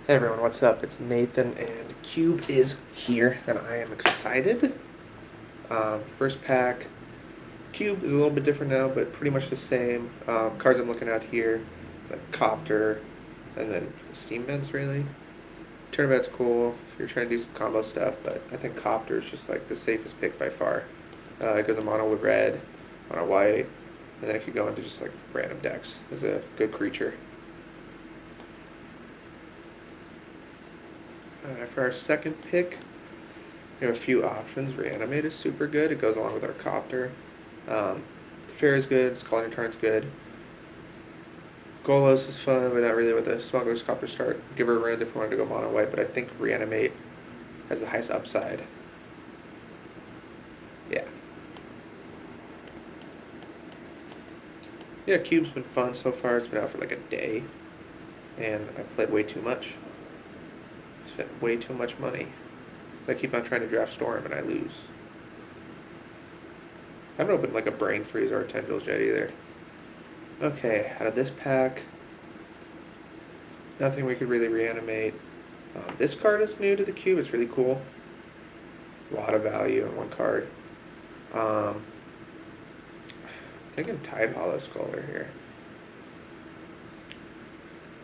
Hey everyone, what's up? It's Nathan, and Cube is here, and I am excited. First pack. Cube is a little bit different now, but pretty much the same. Cards I'm looking at here, it's like Copter, and then Steam Vents, really. Tournament's cool if you're trying to do some combo stuff, but I think Copter is just like the safest pick by far. It goes a mono with red, mono white, and then it could go into just like random decks as a good creature. For our second pick, we have a few options. Reanimate is super good. It goes along with our Copter. Fair is good. Scalding Tarn's good. Golos is fun, but not really with a Smuggler's Copter start. Give her runes if we wanted to go mono white, but I think Reanimate has the highest upside. Yeah. Yeah, Cube's been fun so far. It's been out for like a day, and I've played way too much. Spent way too much money. I keep on trying to draft Storm and I lose. I haven't opened like a Brain Freeze or a Tendrils yet either. Okay, out of this pack, nothing we could really reanimate. This card is new to the cube. It's really cool. A lot of value in one card. I'm thinking Tide Hollow Scholar here.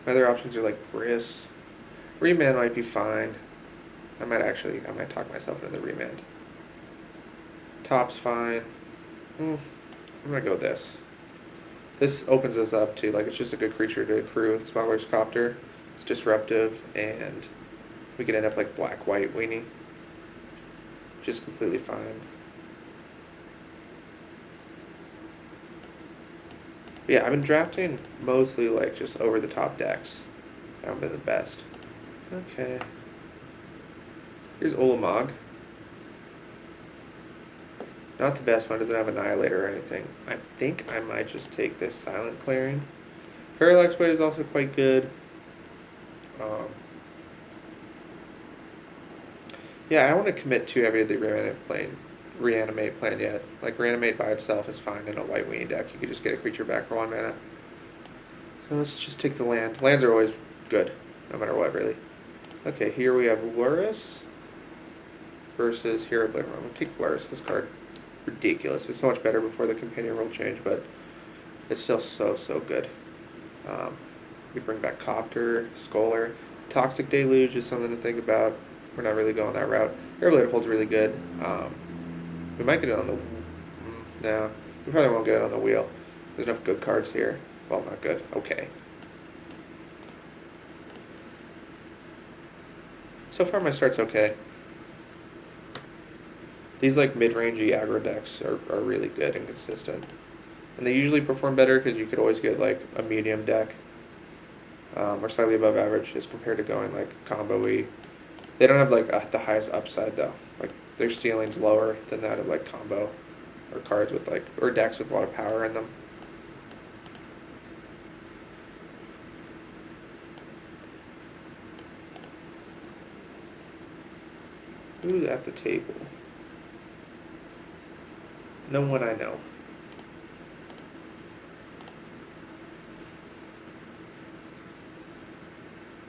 My other options are like Gris. Remand might be fine. I might talk myself into the remand. Top's fine. I'm gonna go with this. This opens us up to, like, it's just a good creature to accrue. Smuggler's Copter. It's disruptive, and we could end up like black-white weenie. Which is completely fine. But yeah, I've been drafting mostly like just over-the-top decks. I haven't been the best. Okay. Here's Olamog. Not the best one, doesn't have Annihilator or anything. I think I might just take this Silent Clearing. Parallax Wave is also quite good. Yeah, I don't want to commit too heavy to the reanimate plan yet. Like, reanimate by itself is fine in a white weenie deck. You could just get a creature back for 1 mana. So let's just take the land. Lands are always good, no matter what, really. Okay, here we have Lurrus versus Hero Blade. I'm going to take Lurrus. This card, ridiculous. It was so much better before the companion rule change, but it's still so good. We bring back Copter, Scholar. Toxic Deluge is something to think about. We're not really going that route. Hero Blade holds really good. We might get it on the... No, we probably won't get it on the wheel. There's enough good cards here. Well, not good. Okay. So far my start's okay. These like mid-rangey aggro decks are really good and consistent. And they usually perform better because you could always get like a medium deck. Or slightly above average as compared to going like combo-y. They don't have like the highest upside though. Like their ceiling's lower than that of like combo or cards with like, or decks with a lot of power in them. Who's at the table? No one I know.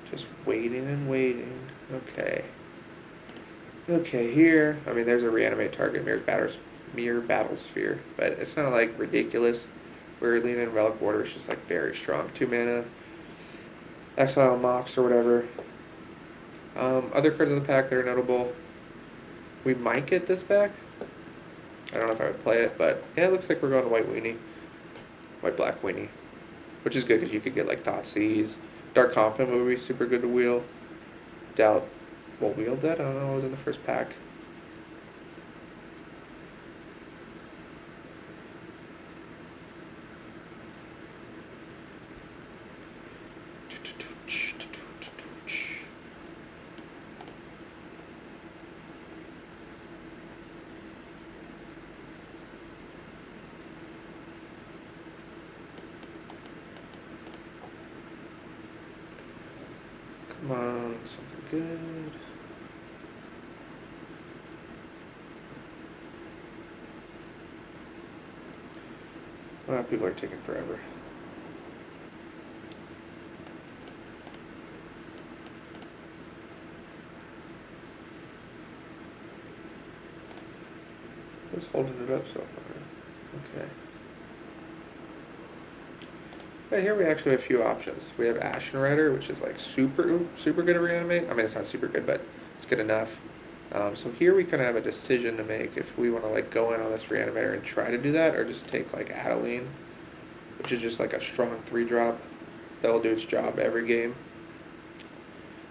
Just waiting and waiting. Okay. Okay, here. I mean, there's a reanimate target, Mirror Battlesphere, but it's not like ridiculous. We're leaning Relic Water. It's just like very strong. 2 mana. Exile Mox or whatever. Other cards in the pack that are notable. We might get this back. I don't know if I would play it, but yeah, it looks like we're going to White Weenie. White-Black Weenie. Which is good because you could get like Thoughtseize. Dark Confidant would be super good to wheel. Doubt we'll wield that. I don't know. It was in the first pack. Come on, something good. Well, people are taking forever. What's holding it up so far? Okay. But here we actually have a few options. We have Ashen Rider, which is like super good at reanimate. I mean, it's not super good, but it's good enough. So here we kind of have a decision to make if we want to like go in on this reanimator and try to do that, or just take like Adeline, which is just like a strong 3-drop that'll do its job every game.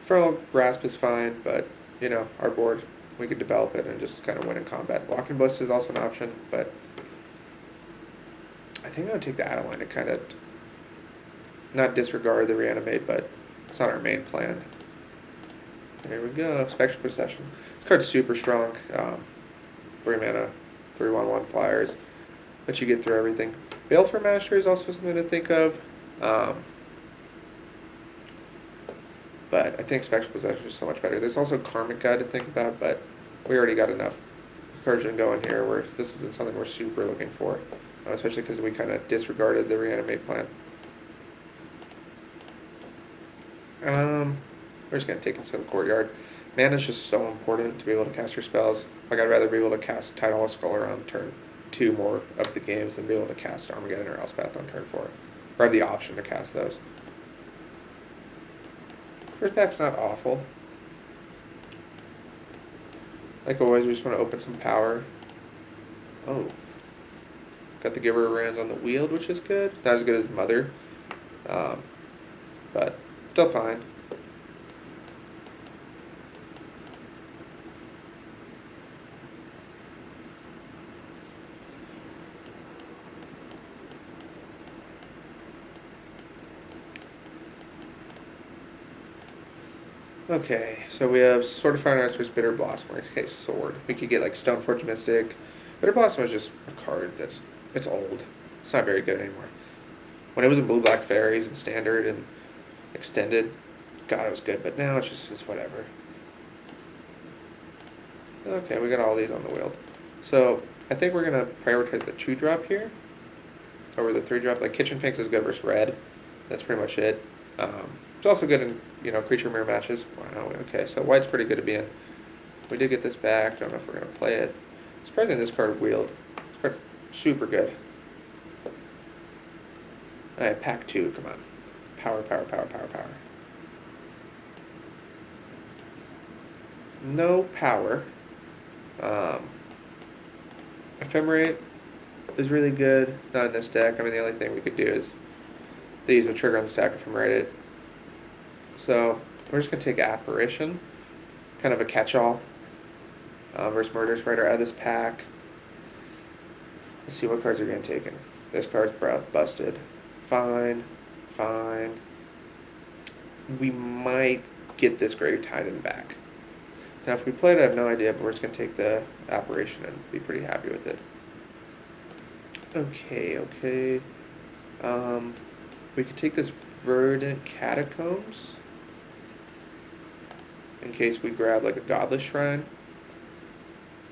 Feral Grasp is fine, but you know, our board, we could develop it and just kind of win in combat. Walking Bliss is also an option, but I think I would take the Adeline to kind of not disregard the reanimate, but it's not our main plan. There we go, Spectral Procession. This card's super strong. 3 mana, 3/1/1 flyers. Let you get through everything. Baleful Master is also something to think of. But I think Spectral Possession is so much better. There's also Karmic Guide to think about, but we already got enough recursion going here where this isn't something we're super looking for, especially because we kind of disregarded the reanimate plan. We're just going to take Instilled Courtyard. Mana is just so important to be able to cast your spells. Like, I'd rather be able to cast Tidal Scholar on turn 2 more of the games than be able to cast Armageddon or Elspeth on turn 4. Or have the option to cast those. First pack's not awful. Like always, we just want to open some power. Oh. Got the Giver of Runes on the Wield, which is good. Not as good as Mother. But still fine. Okay, so we have Sword of Fire and Ice versus Bitter Blossom. Okay, Sword. We could get like Stoneforge Mystic. Bitter Blossom is just a card it's old. It's not very good anymore. When it was in Blue Black Fairies and Standard and Extended, God, it was good, but now it's whatever. Okay, we got all these on the Wield. So I think we're gonna prioritize the 2-drop here over the 3-drop. Like Kitchen Finks is good versus red. That's pretty much it. It's also good in, you know, creature mirror matches. Wow, okay, so white's pretty good to be in. We did get this back. Don't know if we're going to play it. Surprisingly, this card Wield. This card's super good. Alright, pack 2, come on. Power. No power. Ephemerate is really good. Not in this deck. I mean, the only thing we could do is these would trigger on the stack Ephemerate it. So we're just going to take Apparition, kind of a catch-all, versus Murderous Rider out of this pack. Let's see what cards are getting taken. This card's busted. Fine. We might get this Grave Titan back. Now if we play it, I have no idea, but we're just going to take the Apparition and be pretty happy with it. Okay. We could take this Verdant Catacombs in case we grab like a Godless Shrine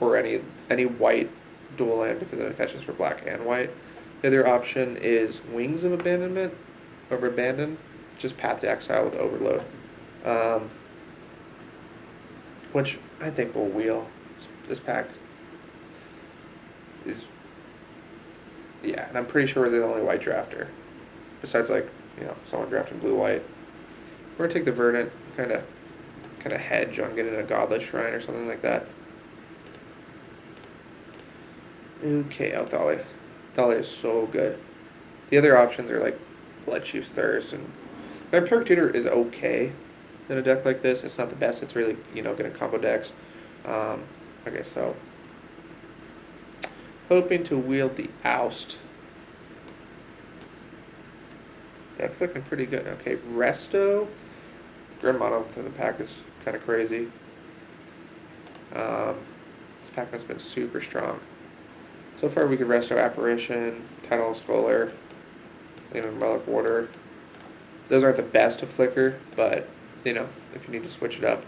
or any white dual land because it fetches for black and white. The other option is Wings of Abandonment over Abandon, just Path to Exile with Overload, which I think will wheel. This pack is, yeah, and I'm pretty sure we're the only white drafter besides like, you know, someone drafting blue-white. We're gonna take the Verdant, kind of hedge on getting a Godless Shrine or something like that. Okay, Thalia. Thalia is so good. The other options are like Blood Chief's Thirst, and Vampiric Tutor is okay in a deck like this. It's not the best. It's really, you know, good in combo decks. Okay, so hoping to wield the Oust. That's looking pretty good. Okay, Resto. Grim Monolith in the pack is kind of crazy. This pack has been super strong. So far we could Resto Apparition, Tidal Scholar, Leaning Relic Warder. Those aren't the best to flicker, but, you know, if you need to switch it up.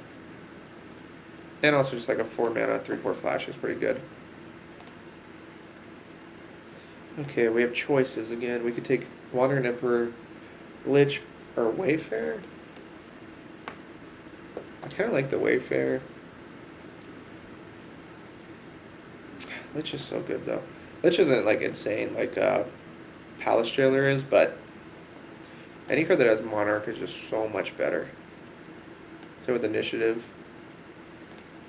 And also just like a 4-mana, 3/4 flash is pretty good. Okay, we have choices again. We could take Wandering Emperor, Lich, or Wayfarer. I kind of like the Wayfarer. Lich is so good though. Lich isn't like insane like Palace Jailer is, but any card that has Monarch is just so much better. So with Initiative.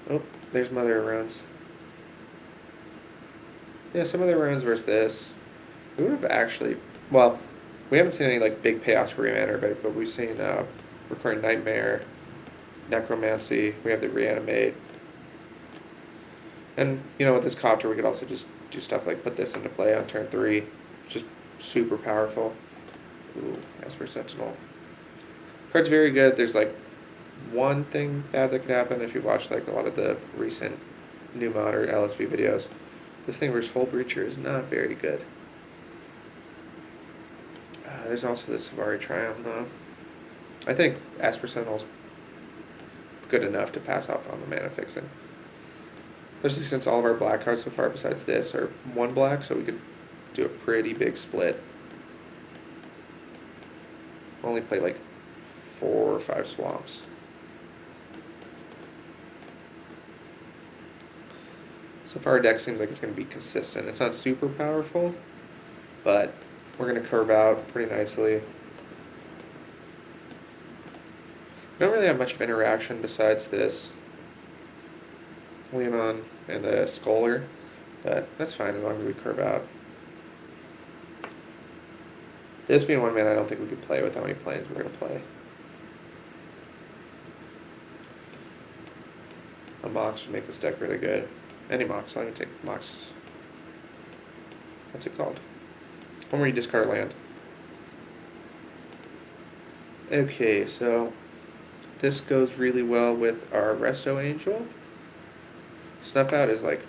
Oh, there's Mother of Runes. Yeah, some of the runes versus this. We would have actually, well, we haven't seen any like big payoffs for Reanimate, but we've seen Recurring Nightmare, Necromancy. We have the Reanimate, and with this Copter, we could also just do stuff like put this into play on turn 3, just super powerful. Ooh, Esper Sentinel. Card's very good. There's like one thing bad that could happen if you watch like a lot of the recent new mod or LSV videos. This thing versus Hull Breacher is not very good. There's also the Savari Triumph though. I think Esper Sentinel's good enough to pass off on the mana fixing. Especially since all of our black cards so far besides this are 1 black, so we could do a pretty big split. Only play like 4 or 5 swamps. So far our deck seems like it's going to be consistent. It's not super powerful, but we're going to curve out pretty nicely. We don't really have much of interaction besides this Leonon and the Scholar, but that's fine as long as we curve out. This being 1 mana, I don't think we could play with how many planes we're going to play. A Mox would make this deck really good. Any Mox, I'll even take Mox. What's it called? One where you discard land. Okay, so this goes really well with our Resto Angel. Snuff Out is like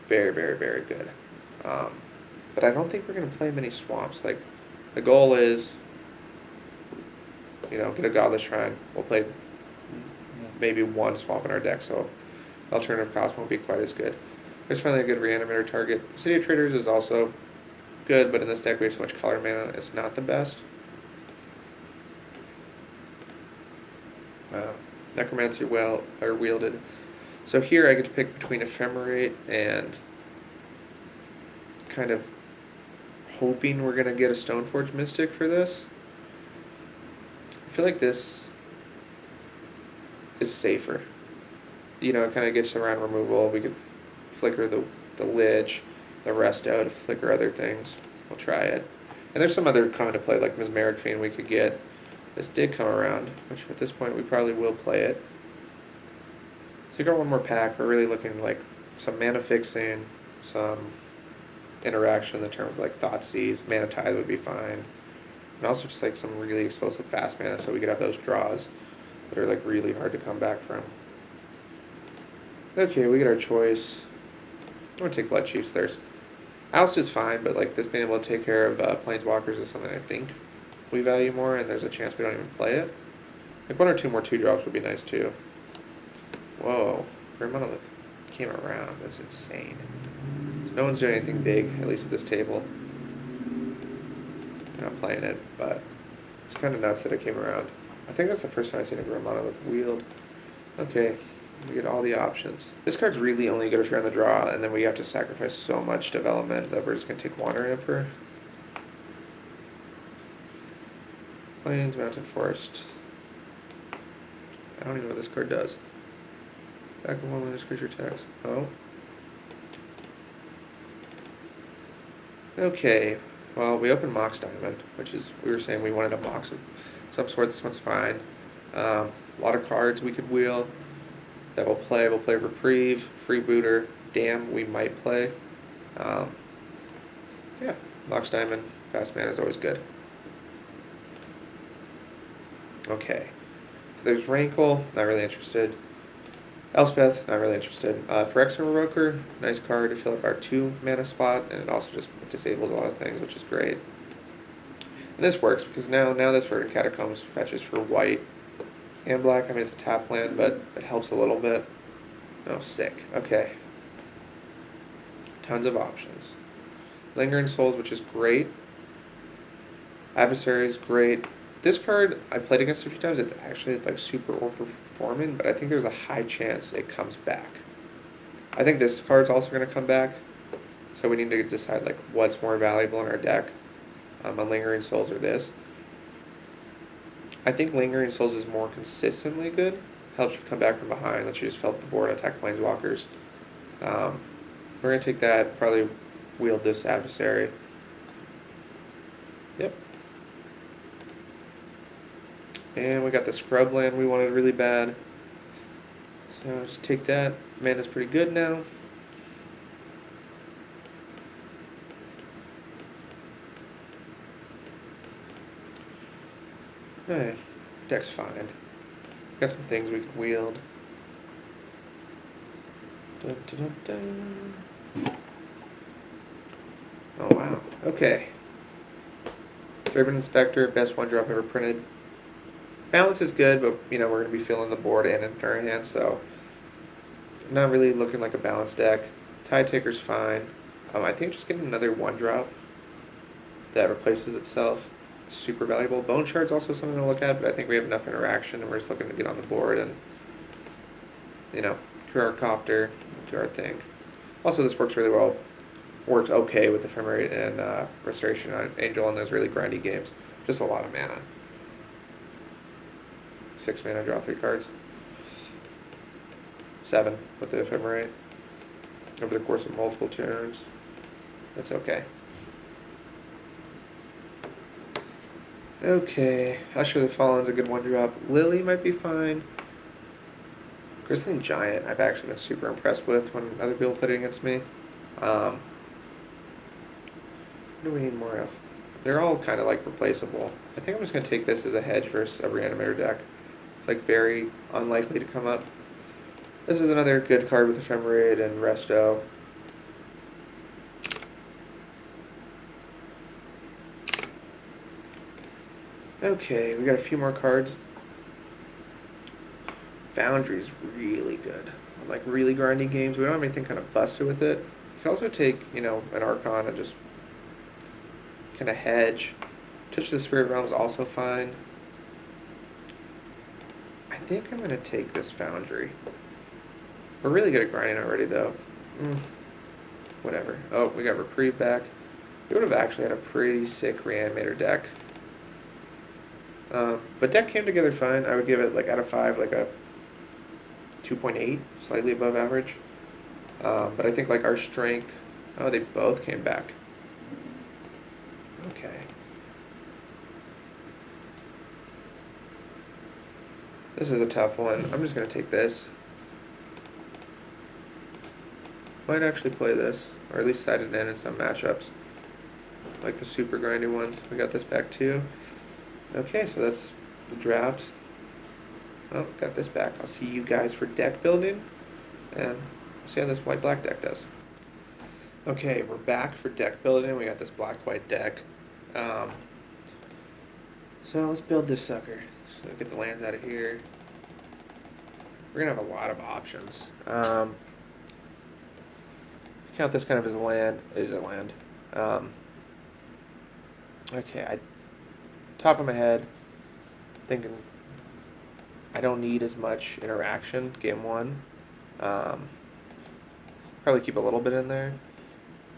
very, very, very good. But I don't think we're going to play many swamps. Like, the goal is, get a Godless Shrine. We'll play maybe 1 swamp in our deck, so alternative cost won't be quite as good. There's finally a good Reanimator target. City of Traders is also good, but in this deck we have so much color mana, it's not the best. Necromancy are wielded. So here I get to pick between Ephemerate and kind of hoping we're going to get a Stoneforge Mystic for this. I feel like this is safer. It kind of gets around removal. We could flicker the Lich, the Resto to flicker other things. We'll try it. And there's some other come into play, like Mesmeric Fiend we could get. This did come around, which at this point we probably will play it. So we got 1 more pack. We're really looking like some mana fixing, some interaction in the terms of like Thoughtseize, Mana Tithe would be fine. And also just like some really explosive fast mana so we could have those draws that are like really hard to come back from. Okay, we get our choice. I'm going to take Blood Chiefs. There's Oust is fine, but like this being able to take care of Planeswalkers is something I think we value more, and there's a chance we don't even play it. Like 1 or 2 more 2-drops would be nice too. Whoa, Grim Monolith came around. That's insane. So no one's doing anything big, at least at this table. I'm not playing it, but it's kind of nuts that it came around. I think that's the first time I've seen a Grim Monolith wield. Okay, we get all the options. This card's really only good if you're on the draw, and then we have to sacrifice so much development that we're just going to take Wandering Emperor. Plains, Mountain Forest. I don't even know what this card does. Back in 1 when this creature attacks. Oh. Okay. Well, we opened Mox Diamond, which is, we were saying we wanted a Mox of some sort. This one's fine. A lot of cards we could wheel that we'll play. We'll play Reprieve, Freebooter, Dam we might play. Yeah, Mox Diamond, fast mana is always good. Okay. There's Rankle, not really interested. Elspeth, not really interested. Phyrexian Revoker, nice card to fill up our 2 mana spot, and it also just disables a lot of things, which is great. And this works because now this Verdant Catacombs fetches for white and black. I mean, it's a tap land, but it helps a little bit. Oh, sick. Okay. Tons of options. Lingering Souls, which is great. Adversary is great. This card, I've played against a few times. It's actually like super overperforming, but I think there's a high chance it comes back. I think this card's also going to come back. So we need to decide like what's more valuable in our deck. On Lingering Souls or this. I think Lingering Souls is more consistently good. Helps you come back from behind. Lets you just fill up the board, attack planeswalkers. Um, we're gonna take that. Probably wield this adversary. Yep. And we got the scrub land we wanted really bad. So just take that. Mana's pretty good now. Alright, deck's fine. Got some things we can wield. Dun, dun, dun, dun. Oh wow, okay. Thurban Inspector, best one drop ever printed. Balance is good, but we're going to be filling the board and in our hand, so not really looking like a balanced deck. Tide Taker's fine. I think just getting another one drop that replaces itself is super valuable. Bone Shard's also something to look at, but I think we have enough interaction and we're just looking to get on the board and, create our Copter, do our thing. Also, this works really well. Works okay with Ephemerate and Restoration Angel in those really grindy games. Just a lot of mana. 6 mana, draw 3 cards. 7 with the Ephemerate. Over the course of multiple turns. That's okay. Okay, Usher the Fallen's a good one drop. Lily might be fine. Crystalline Giant I've actually been super impressed with when other people put it against me. What do we need more of? They're all kind of like replaceable. I think I'm just going to take this as a hedge versus a Reanimator deck. It's like very unlikely to come up. This is another good card with Ephemerate and Resto. Okay, we got a few more cards. Foundry's really good. Like really grindy games. We don't have anything kind of busted with it. You can also take, an Archon and just kind of hedge. Touch of the Spirit Realm is also fine. I think I'm going to take this Foundry. We're really good at grinding already, though. Whatever. Oh, we got Reprieve back. We would have actually had a pretty sick Reanimator deck. But deck came together fine. I would give it, out of 5, a 2.8, slightly above average. But I think, our strength... Oh, they both came back. Okay. This is a tough one. I'm just going to take this. Might actually play this, or at least side it in some matchups. Like the super grindy ones. We got this back too. Okay, so that's the drafts. Oh, got this back. I'll see you guys for deck building, and see how this white-black deck does. Okay, we're back for deck building. We got this black-white deck. So let's build this sucker. So get the lands out of here. We're gonna have a lot of options. Count this kind of as a land. Okay, top of my head, thinking I don't need as much interaction game one. Probably keep a little bit in there.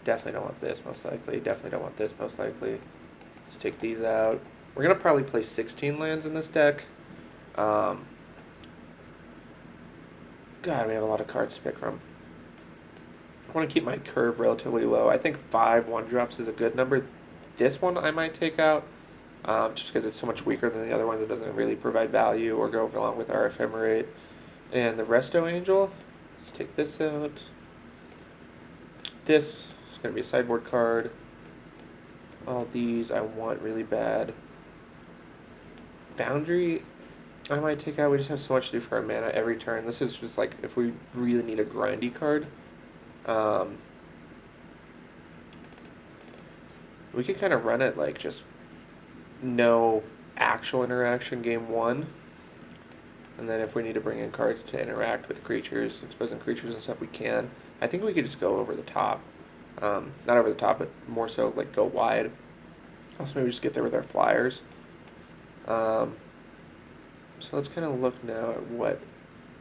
Definitely don't want this most likely. Definitely don't want this most likely. Let's take these out. We're gonna probably play 16 lands in this deck. God, we have a lot of cards to pick from. I want to keep my curve relatively low. I think 5 1-drops is a good number. This one I might take out, just because it's so much weaker than the other ones. It doesn't really provide value or go along with our Ephemerate. And the Resto Angel, let's take this out. This is going to be a sideboard card. All these I want really bad. Foundry, I might take out. We just have so much to do for our mana every turn. This is just if we really need a grindy card. We could kind of run it just no actual interaction game one. And then if we need to bring in cards to interact with creatures, exposing creatures and stuff, we can. I think we could just go over the top. Not over the top, but more so go wide. Also maybe just get there with our flyers. So let's kind of look now at what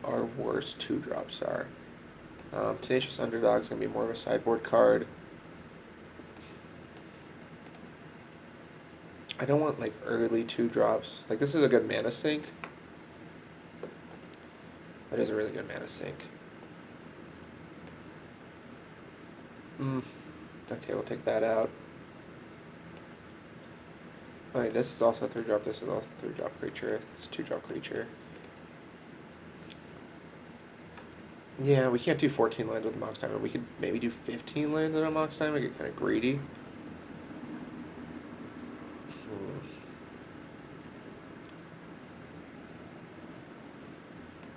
our worst 2-drops are. Tenacious Underdog is going to be more of a sideboard card. I don't want like early 2 drops. Like this is a good mana sink. That is a really good mana sink. Okay, we'll take that out. Wait, this is also a 3-drop. This is also a 3-drop creature. This is a 2-drop creature. Yeah, we can't do 14 lands with a Mox Diamond. We could maybe do 15 lands with a Mox Diamond. Get kind of greedy.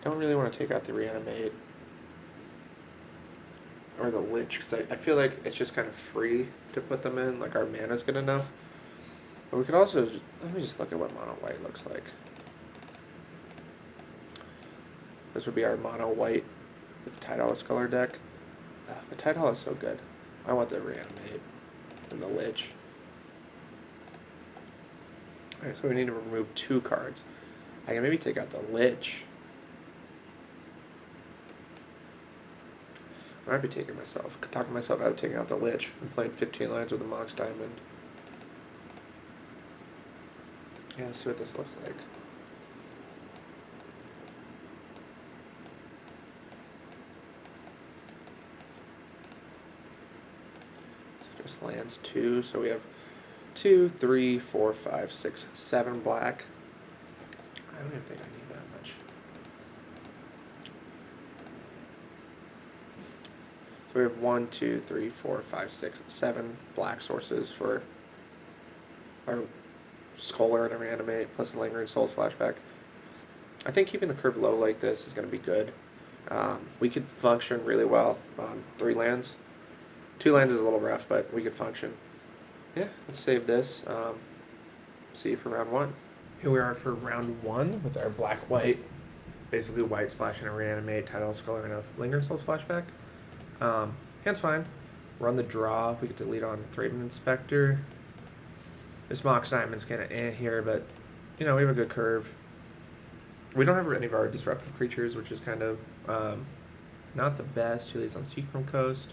Don't really want to take out the Reanimate or the Lich because I feel like it's just kind of free to put them in. Like our mana's good enough. But we could also, let me just look at what mono white looks like. This would be our mono white with the Tidal color deck. The Tidal is so good. I want the Reanimate and the Lich. Alright, so we need to remove 2 cards. I can maybe take out the Lich. I might be talking myself out of taking out the Lich and playing 15 lines with a Mox Diamond. Yeah, let's see what this looks like. So just lands 2, so we have 2, 3, 4, 5, 6, 7 black. I don't even think I need that much. So we have 1, 2, 3, 4, 5, 6, 7 black sources for our Scholar and a Reanimate, plus a Lingering Souls flashback. I think keeping the curve low like this is going to be good. We could function really well on 3 lands. 2 lands is a little rough, but we could function. Yeah, let's save this. See you for round 1. Here we are for round 1 with our black-white, basically white splash and a Reanimate, Tidal Scholar, and a Lingering Souls flashback. Hand's fine. Run the draw. We get to lead on Thraben Inspector. This Mox Diamond's kind of here, but, you know, we have a good curve. We don't have any of our disruptive creatures, which is kind of not the best. He leads on Seachrome Coast.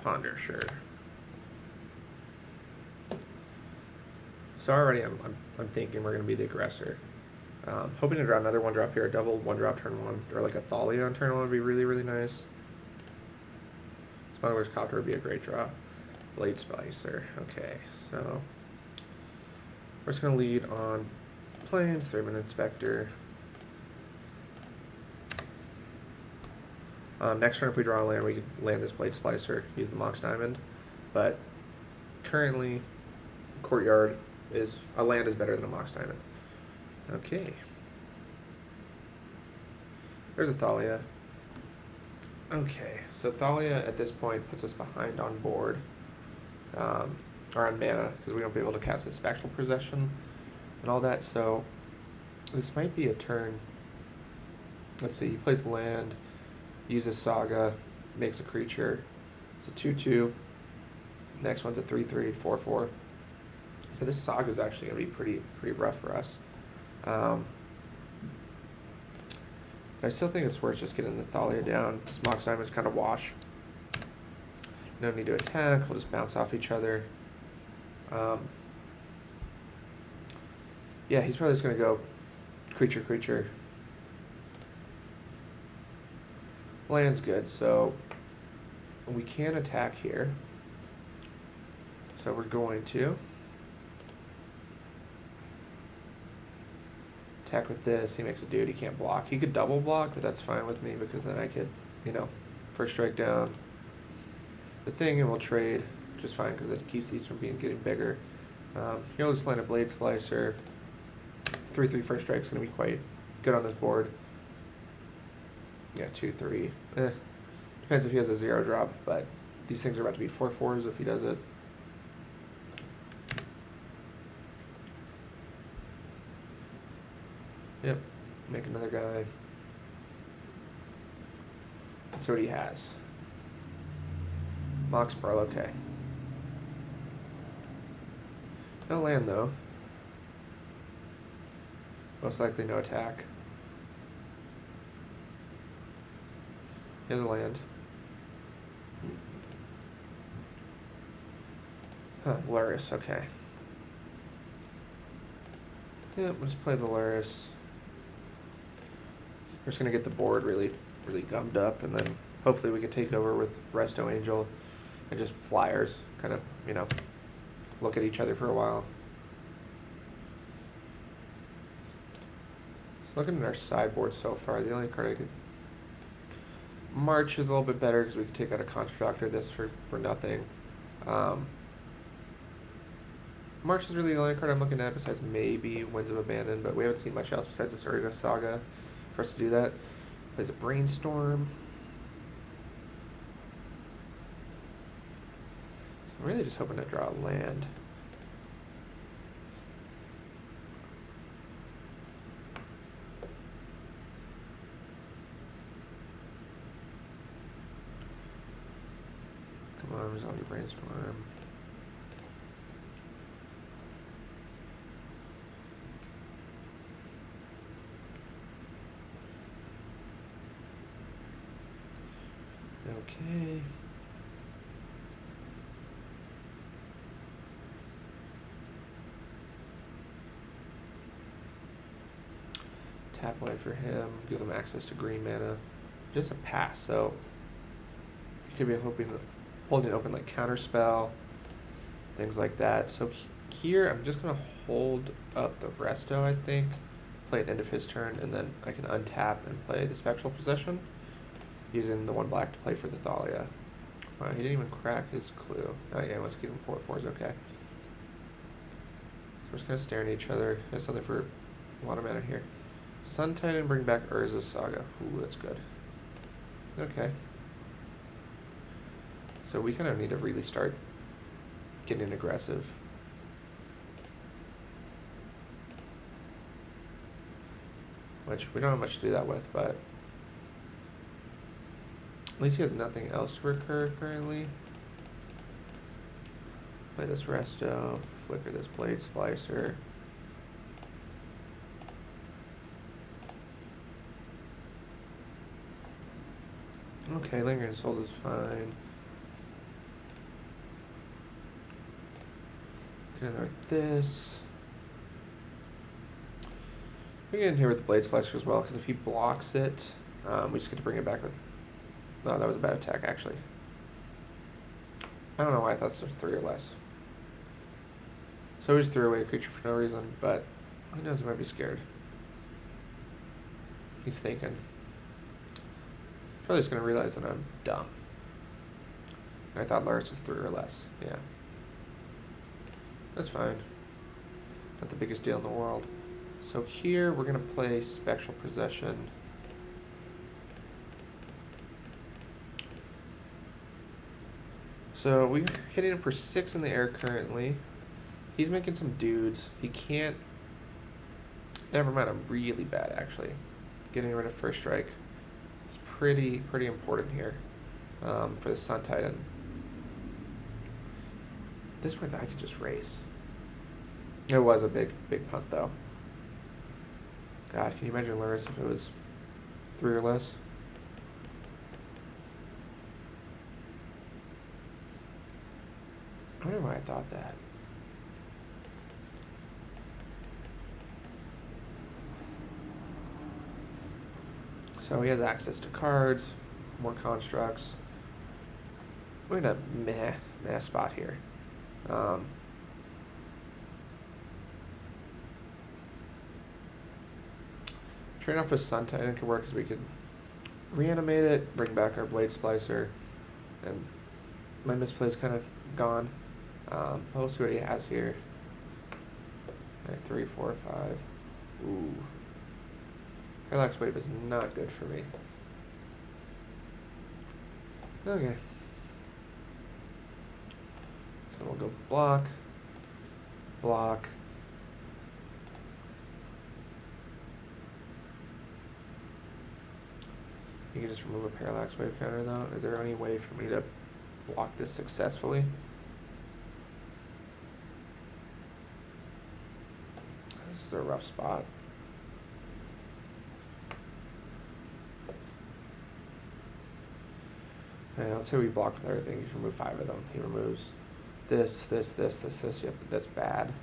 Ponder, sure. So already I'm thinking we're going to be the aggressor. Hoping to draw another 1-drop here, a double 1-drop turn 1, or like a Thalia on turn 1 would be really, really nice. Smuggler's Copter would be a great draw. Blade Splicer. Okay, so we're just going to lead on Plains, Thraben Inspector. Next turn, if we draw a land, we could land this Blade Splicer, use the Mox Diamond. But currently, Courtyard is a land is better than a Mox Diamond. Okay. There's a Thalia. Okay, so Thalia at this point puts us behind on board, or on mana, because we won't be able to cast a Spectral Possession and all that, so this might be a turn. Let's see, he plays land, uses Saga, makes a creature. It's a 2/2. Next one's a 3/3, 4/4. So this Saga is actually going to be pretty rough for us. But I still think it's worth just getting the Thalia down. This Mox Diamond's kind of wash. No need to attack. We'll just bounce off each other. Yeah, he's probably just going to go creature. Land's good, so we can attack here. So we're going to attack with this. He makes a dude. He can't block. He could double block, but that's fine with me because then I could, you know, first strike down the thing and we'll trade just fine because it keeps these from getting bigger. He'll just land a Blade Splicer. 3/3 first strike is going to be quite good on this board. Yeah, 2/3. Depends if he has a 0-drop, but these things are about to be 4/4s if he does it. Yep, make another guy. Let's see what he has. Mox Pearl, okay. No land though. Most likely no attack. Here's a land. Huh, Luris, okay. Yeah, we'll just play the Luris. We're just gonna get the board really, really gummed up, and then hopefully we can take over with Resto Angel and just flyers, kind of, you know, look at each other for a while. So looking at our sideboard so far, the only card I could... March is a little bit better because we can take out a Constructor this for nothing. March is really the only card I'm looking at besides maybe Winds of Abandon, but we haven't seen much else besides this Urga Saga for us to do that. Plays a Brainstorm. I'm really just hoping to draw a land. Come on, resolve your Brainstorm. Okay. Tap land for him, gives him access to green mana. Just a pass, so you could be holding open like Counterspell, things like that. So here I'm just gonna hold up the Resto, I think, play at the end of his turn, and then I can untap and play the Spectral Possession, using the 1 black to play for the Thalia. Wow, he didn't even crack his clue. Oh yeah, let's keep him 4/4s, okay. So we're just kind of staring at each other. There's something for a lot of mana here. Sun Titan, bring back Urza Saga. Ooh, that's good. Okay. So we kind of need to really start getting aggressive. Which we don't have much to do that with, but at least he has nothing else to recur currently. Play this Resto, flicker this Blade Splicer. Okay, Lingering Souls is fine. Get in there with this. We get in here with the Blade Splicer as well, because if he blocks it, we just get to bring it back with... No, that was a bad attack, actually. I don't know why I thought this was 3 or less. So we just threw away a creature for no reason, but who knows, he might be scared. He's thinking. Probably just going to realize that I'm dumb. And I thought Lars was 3 or less. Yeah. That's fine. Not the biggest deal in the world. So here we're going to play Spectral Possession. So we're hitting him for 6 in the air currently. He's making some dudes. He can't... Never mind, I'm really bad actually. Getting rid of First Strike. It's pretty important here for the Sun Titan. At this point, I could just race. It was a big punt, though. God, can you imagine Luris if it was 3 or less? I wonder why I thought that. So he has access to cards, more constructs. We're in a meh spot here. Trade off with Sun Titan could work because we could reanimate it, bring back our Blade Splicer, and my misplay is kind of gone. We'll see what he has here. Alright, 3, 4, 5. Ooh. Parallax Wave is not good for me. Okay. So we'll go block, block. You can just remove a Parallax Wave counter though. Is there any way for me to block this successfully? This is a rough spot. Yeah, let's say we block with everything. You can remove 5 of them. He removes this. Yep, that's bad.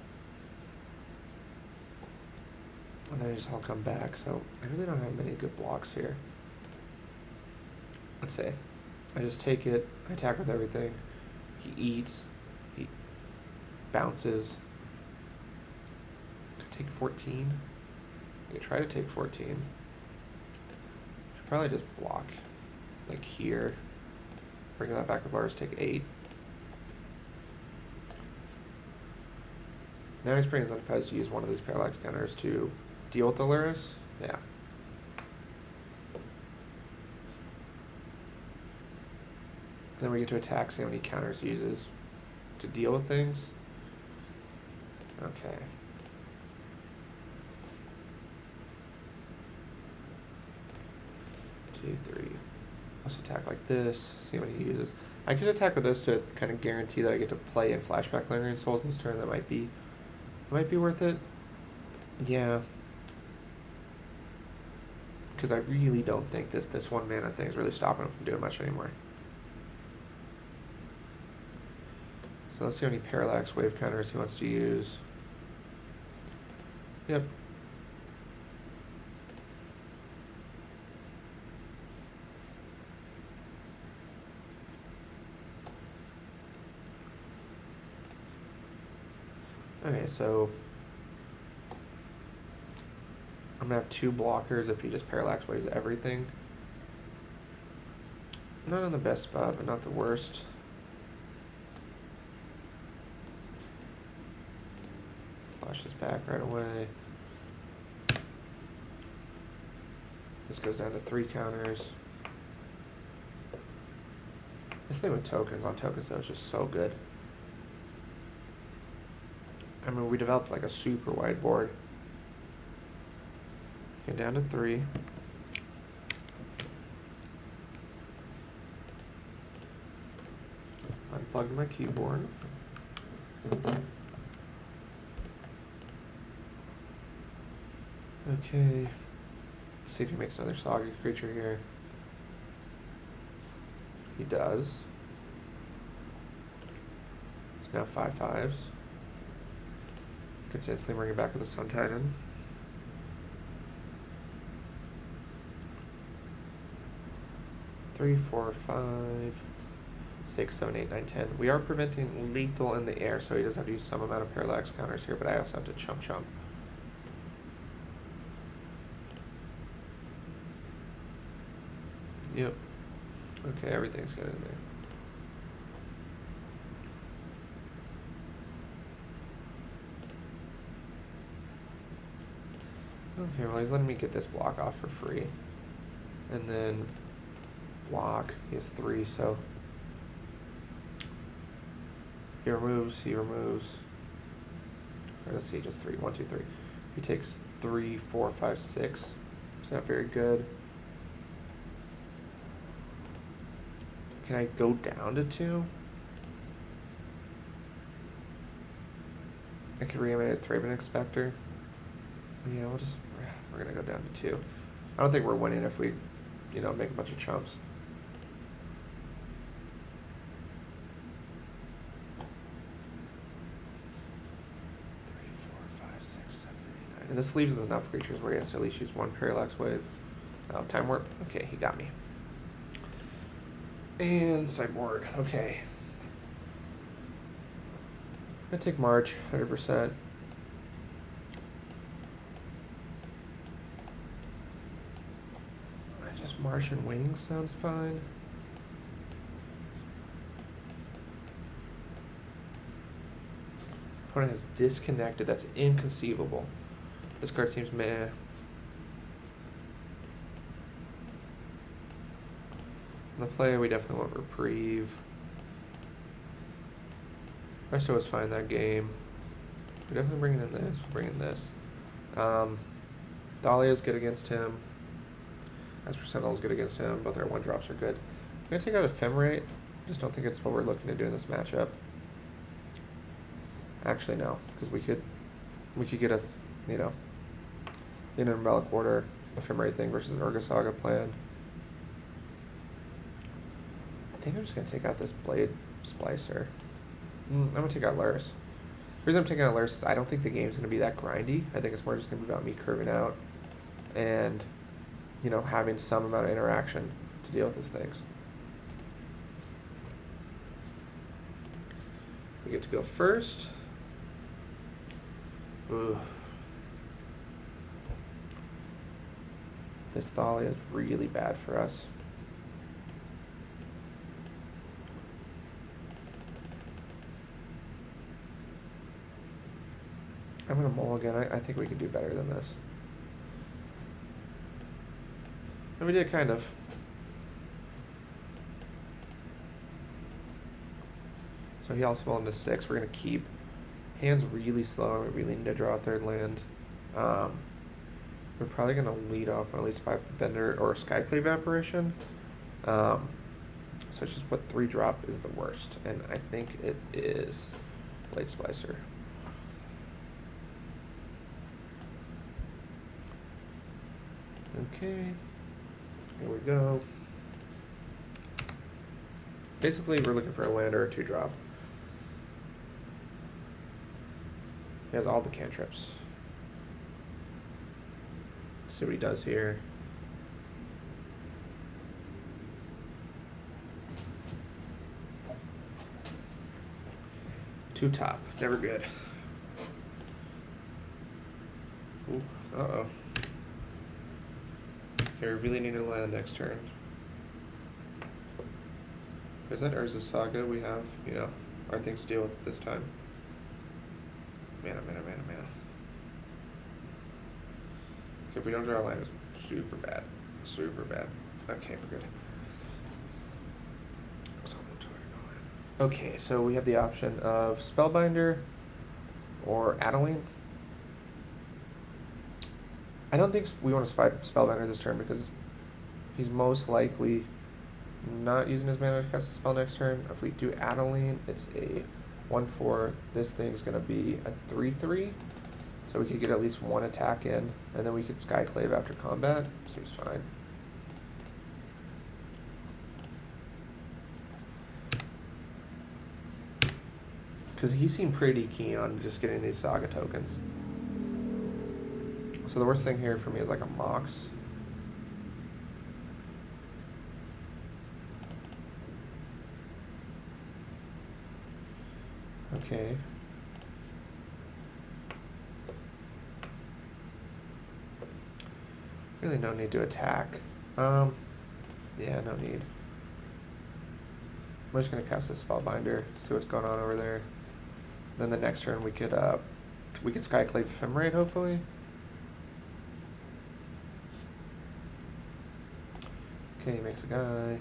And then they just all come back, so I really don't have many good blocks here. Let's say I just take it, I attack with everything. He eats, he bounces. Could take 14. I could try to take 14. Should probably just block like here. Bring that back with Lars, take 8. Now he's bringing up Fez to use one of these parallax counters to deal with the Luris. Yeah. Then we get to attack, see how many counters he uses to deal with things. Okay. Two, three. Let's attack like this, see what he uses. I could attack with this to kind of guarantee that I get to play in Flashback Lingering Souls this turn. That might be worth it. Yeah. Because I really don't think this 1 mana thing is really stopping him from doing much anymore. So let's see how many parallax wave counters he wants to use. Yep. Okay, so I'm gonna have 2 blockers if he just parallax waves everything. Not in the best spot, but not the worst. Flash this back right away. This goes down to 3 counters. This thing with tokens on tokens though is just so good. I mean, we developed like a super wide board. Okay, down to 3. Unplugged my keyboard. Okay. Let's see if he makes another Saga creature here. He does. It's now 5/5s. Could instantly bring it back with a Sun Titan. Three, 4, 5, 6, 7, 8, 9, 10. We are preventing lethal in the air, so he does have to use some amount of parallax counters here, but I also have to chump. Yep. Okay, everything's good in there. Okay, well, he's letting me get this block off for free. And then block, he has 3, so he removes. Or let's see, just 3. 1, 2, 3. He takes 3, 4, 5, 6. It's not very good. Can I go down to 2? I could reanimate Thraben Inspector. Yeah, we're gonna go down to 2. I don't think we're winning if we, make a bunch of chumps. 3, 4, 5, 6, 7, 8, 9. And this leaves us enough creatures where he has to at least use 1 parallax wave. Oh, time warp. Okay, he got me. And sideboard. Okay. I'm gonna take March, 100%. Just Martian Wings sounds fine. Opponent has disconnected. That's inconceivable. This card seems meh. On the play, we definitely want Reprieve. Resto was fine that game. We're definitely bringing in this. We're bringing this. Dahlia's good against him. Esper Sentinel's good against him. Both their 1-drops are good. I'm going to take out Ephemerate. I just don't think it's what we're looking to do in this matchup. Actually, no. Because we could get a, in an Umbrella Quarter Ephemerate thing versus Urga Saga plan. I think I'm just going to take out this Blade Splicer. I'm going to take out Luris. reason I'm taking alerts is I don't think the game's going to be that grindy. I think it's more just going to be about me curving out and, you know, having some amount of interaction to deal with these things. We get to go first. Ooh. This Thalia is really bad for us. I'm going to mulligan. I think we could do better than this. And we did, kind of. So he also fell into 6. We're going to keep. Hand's really slow. We really need to draw a third land. We're probably going to lead off on at least 5 Bender or Skyclave Apparition. So it's just what 3 drop is the worst. And I think it is Blade Splicer. Okay. Here we go. Basically, we're looking for a land or a 2 drop. He has all the cantrips. See what he does here. Two top, never good. Ooh, uh-oh. Okay, we really need to land next turn. Is that Urza Saga? We have, you know, our things to deal with this time. Mana. Okay, if we don't draw a land, it's super bad. Super bad. Okay, we're good. Okay, so we have the option of Spellbinder or Adeline. I don't think we want to Spellbinder this turn because he's most likely not using his mana to cast a spell next turn. If we do Adeline, it's a 1/4. This thing's going to be a 3/3. So we could get at least 1 attack in, and then we could Skyclave after combat. Seems fine. Because he seemed pretty keen on just getting these Saga tokens. So the worst thing here for me is like a Mox. Okay. Really no need to attack. Yeah, no need. I'm just gonna cast a Spellbinder, see what's going on over there. Then the next turn we could Skyclave Ephemerate, hopefully. Okay, he makes a guy.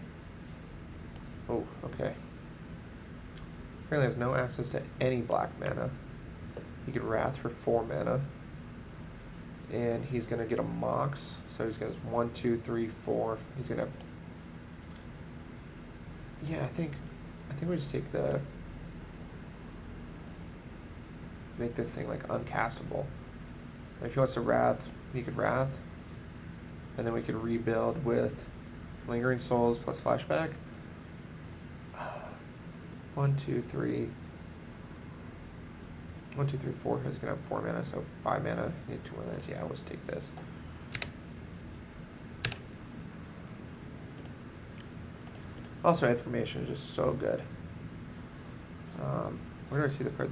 Oh, okay. Apparently has no access to any black mana. He could Wrath for 4 mana. And he's gonna get a Mox. So he's gonna have 1, 2, 3, 4. He's gonna have. Yeah, I think we just take the. Make this thing like uncastable. And if he wants to Wrath, he could Wrath. And then we could rebuild with Lingering Souls plus Flashback. 1, 2, 3. 1, 2, 3, 4. He's gonna have 4 mana, so 5 mana. He needs 2 more lands. Yeah, let's take this. Also, information is just so good. Where do I see the card?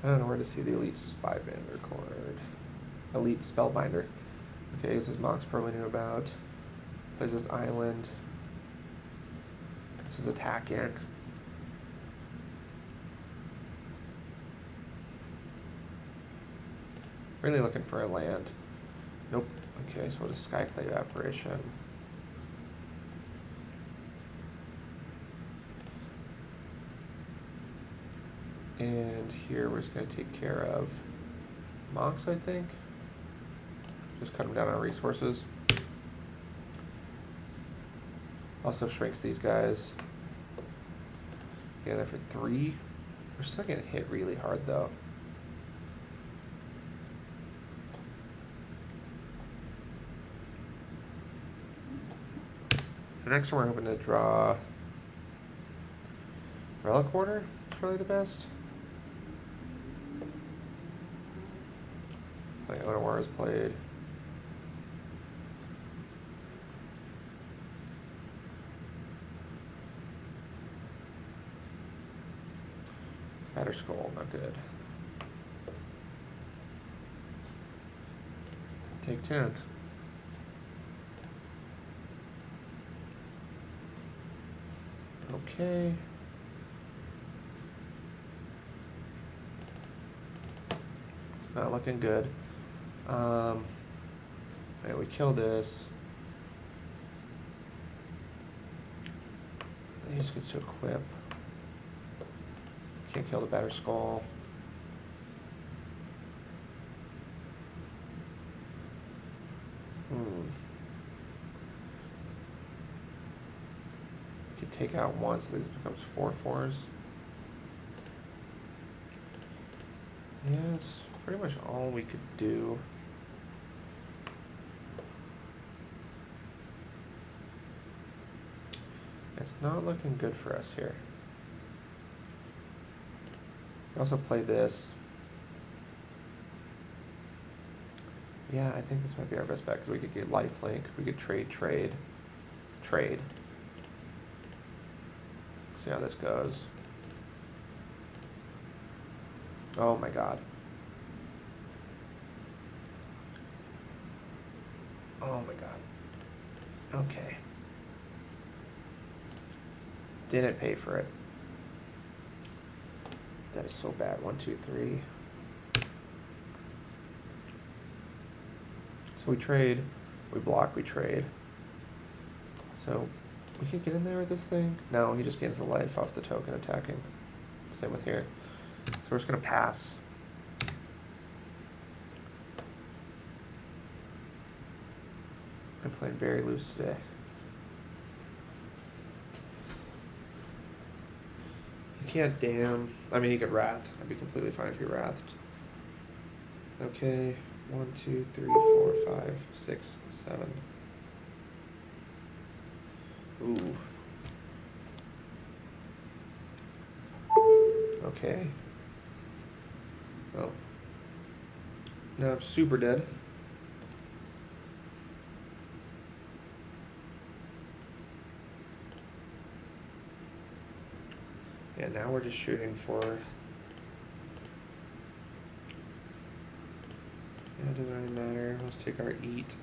I don't know where to see the Elite Spybinder card. Elite Spellbinder. Okay, this is Mox Pro we knew about. Plays this island. This is attack in. Really looking for a land. Nope. Okay, so we'll just Skyclave Apparition. And here we're just going to take care of Mox, I think. Just cut them down on resources. Also shrinks these guys. Yeah, they're for 3. We're still getting hit really hard, though. next turn we're hoping to draw Relic Order. It's probably the best. Play Odawar is played. Batter Skull, not good. Take 10. Okay. It's not looking good. Right, we kill this. I think he just gets to equip. Can't kill the Batter Skull. Could take out one, so this becomes 4/4s. Yeah, it's pretty much all we could do. It's not looking good for us here. We also play this. Yeah, I think this might be our best bet because we could get lifelink. We could trade. See how this goes. Oh my god. Oh my god. Okay. Didn't pay for it. That is so bad. 1, 2, 3. So we trade, we block, we trade. So we could get in there with this thing. No, he just gains the life off the token attacking. Same with here. So we're just gonna pass. I'm playing very loose today. You can't damn. I mean, you could Wrath. I'd be completely fine if you Wrathed. Okay. 1, 2, 3, 4, 5, 6, 7. Ooh. Okay. Well. Now I'm super dead. Yeah, now we're just shooting for... Yeah, it doesn't really matter. Let's take our eat.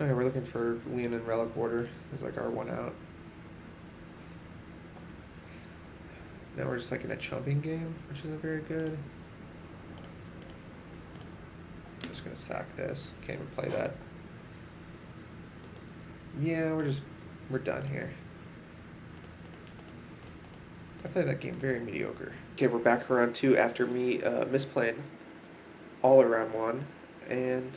Okay, we're looking for Leon and Relic Order as like our one out. Now we're just like in a chumping game, which isn't very good. I'm just gonna sack this. Can't even play that. Yeah, we're done here. I played that game very mediocre. Okay, we're back for round 2 after me misplaying all around 1, and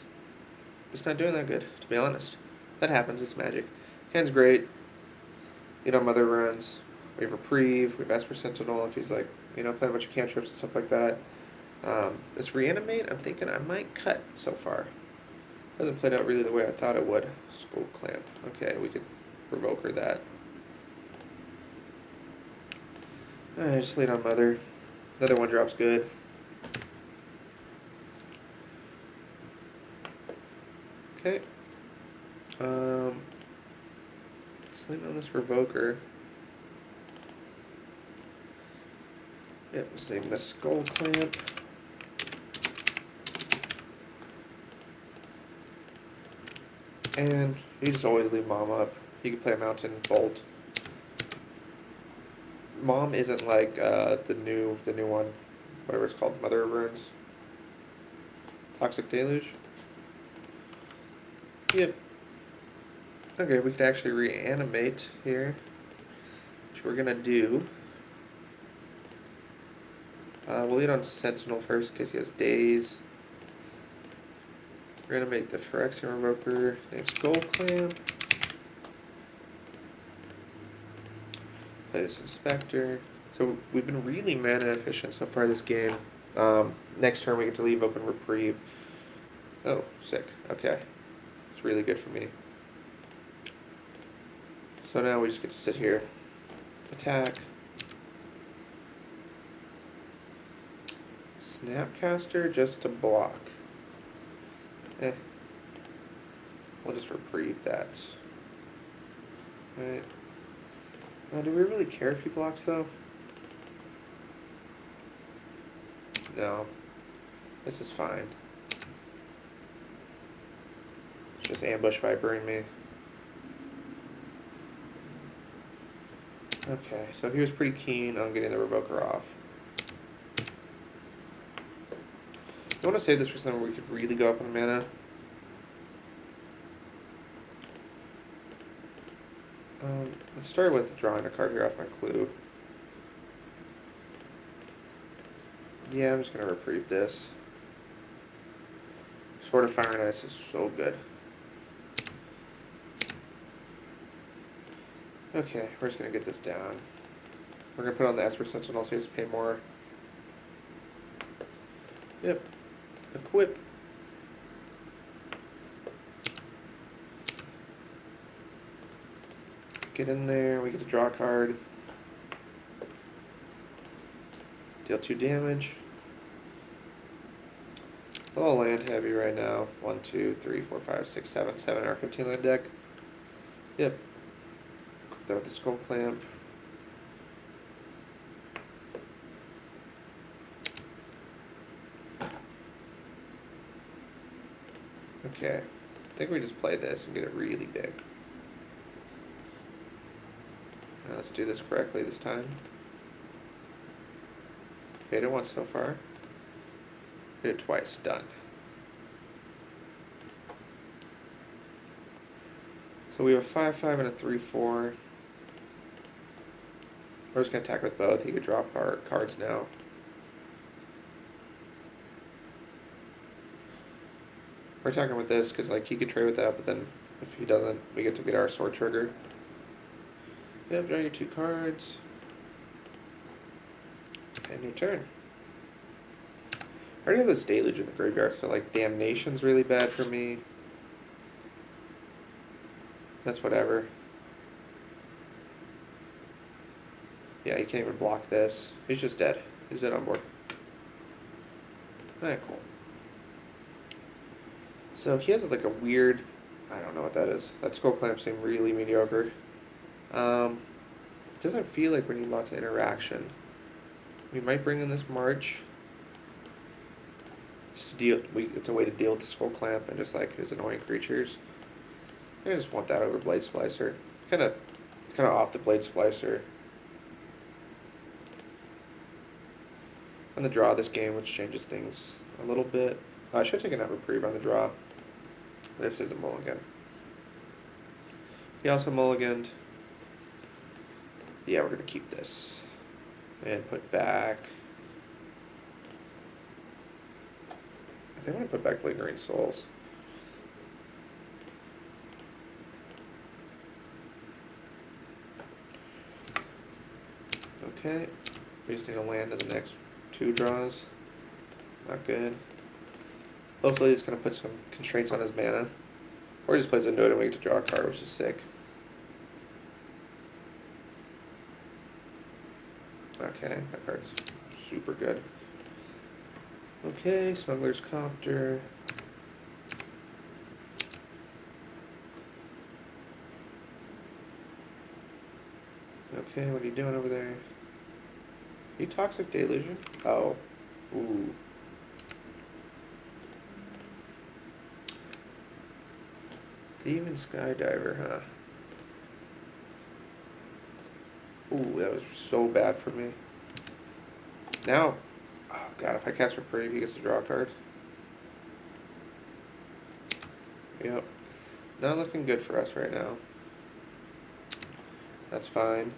just not doing that good, to be honest. That happens, it's Magic. Hand's great. You know, Mother runs. We have Reprieve, we have Esper Sentinel if he's like, you know, playing a bunch of cantrips and stuff like that. This Reanimate, I'm thinking I might cut so far. Hasn't played out really the way I thought it would. Skull Clamp. Okay, we could Revoker that. Alright, just lead on Mother. Another one drops good. Okay. Sleep on this Revoker. Yep, let's name this Skull Clamp. And you just always leave Mom up. You can play a Mountain Bolt. Mom isn't like the new one, whatever it's called, Mother of Runes. Toxic Deluge. Yep. Okay, we could actually reanimate here, which we're gonna do. We'll lead on Sentinel first in case he has Daze. We're gonna make the Phyrexian Revoker named Skull Clamp. Play this Inspector. So we've been really mana efficient so far this game. Next turn we get to leave open Reprieve. Oh, sick. Okay. Let's really good for me. So now we just get to sit here. Attack. Snapcaster just to block. Eh. We'll just reprieve that. Alright. Now, do we really care if he blocks, though? No. This is fine. Just ambush vipering me. Okay, so he was pretty keen on getting the revoker off. I want to save this for something where we could really go up in mana. Let's start with drawing a card here off my clue. Yeah, I'm just going to reprieve this. Sword of Fire and Ice is so good. Okay, we're just going to get this down. We're going to put on the Esper Sentinel so he has to pay more. Yep. Equip. Get in there, we get to draw a card. Deal 2 damage. A little land heavy right now. 1, 2, 3, 4, 5, 6, 7, 7 or 15 land deck. Yep. Equip that with the Skull Clamp. Okay. I think we just play this and get it really big. Now let's do this correctly this time. Hit it once so far. Hit it twice. Done. So we have a 5/5 and a 3/4. We're just going to attack with both. He could draw cards now. We're attacking with this because like he could trade with that, but then if he doesn't, we get to get our sword trigger. Yep, draw your 2 cards. And your turn. I already have this Deluge in the graveyard, so like Damnation's really bad for me. That's whatever. Yeah, you can't even block this. He's just dead. He's dead on board. Alright, cool. So he has like a weird, I don't know what that is. That Skull Clamp seemed really mediocre. It doesn't feel like we need lots of interaction. We might bring in this March. Just to deal, it's a way to deal with the Skull Clamp and just like his annoying creatures. I just want that over Blade Splicer. Kind of off the Blade Splicer. On the draw this game, which changes things a little bit. I should take a reprieve on the draw. This is a mulligan. He also mulliganed. Yeah, we're going to keep this. And put back... I think I'm going to put back Lingering Souls. Okay. We just need to land in the next 2 draws. Not good. Hopefully he's going to put some constraints on his mana. Or he just plays into it and we get to draw a card, which is sick. Okay, that card's super good. Okay, Smuggler's Copter. Okay, what are you doing over there? Are you Toxic Delusion? Oh. Ooh. Demon Skydiver, huh? Ooh, that was so bad for me. Now, oh god, if I cast Reprieve, he gets to draw a card. Yep. Not looking good for us right now. That's fine.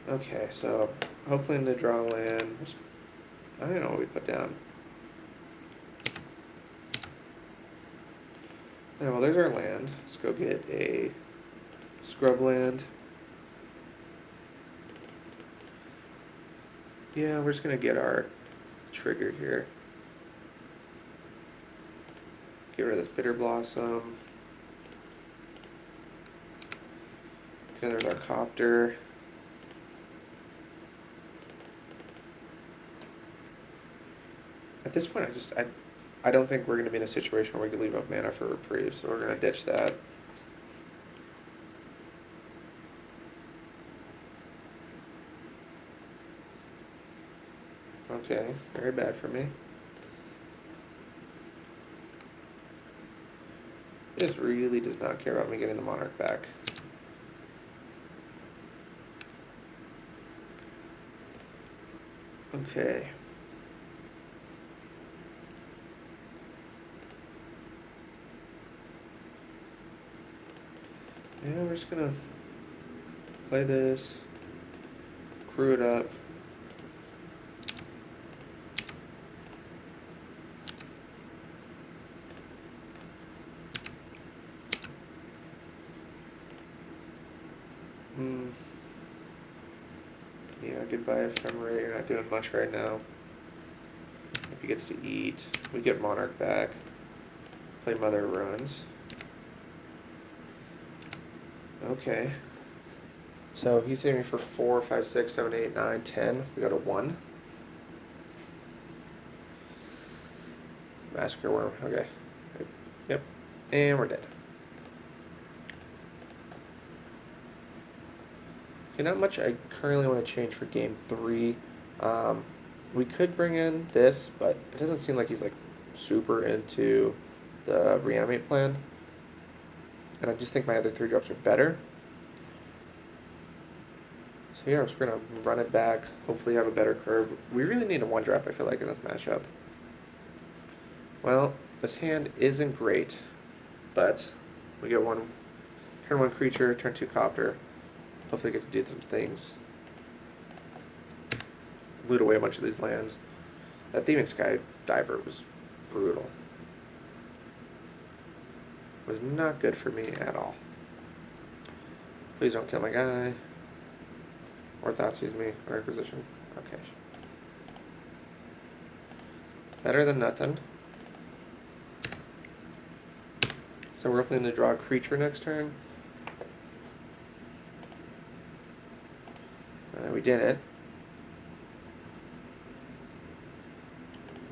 Okay, so hopefully in the draw land, I don't know what we put down. Yeah, well, there's our land. Let's go get a scrub land. Yeah, we're just gonna get our trigger here. Get rid of this Bitter Blossom. Okay, there's our Copter. At this point, I don't think we're going to be in a situation where we can leave up mana for Reprieve, so we're going to ditch that. Okay, very bad for me. This really does not care about me getting the Monarch back. Okay. Yeah, we're just gonna play this, crew it up. Yeah, goodbye Ephemera, you're not doing much right now. If he gets to eat, we get Monarch back. Play Mother Ruins. Okay. So he's hitting me for 4, 5, 6, 7, 8, 9, 10. We got a 1. Massacre Worm, okay. Yep. And we're dead. Okay, not much I currently want to change for game 3. We could bring in this, but it doesn't seem like he's like super into the reanimate plan. And I just think my other 3 drops are better. So yeah, we're gonna run it back, hopefully have a better curve. We really need a 1-drop, I feel like, in this matchup. Well, this hand isn't great, but we get turn 1 creature, turn 2 Copter. Hopefully get to do some things. Loot away a bunch of these lands. That Demon Skydiver was brutal. Was not good for me at all. Please don't kill my guy. Or Thoughtseize me, or Acquisition. Okay. Better than nothing. So we're hopefully going to draw a creature next turn. We didn't.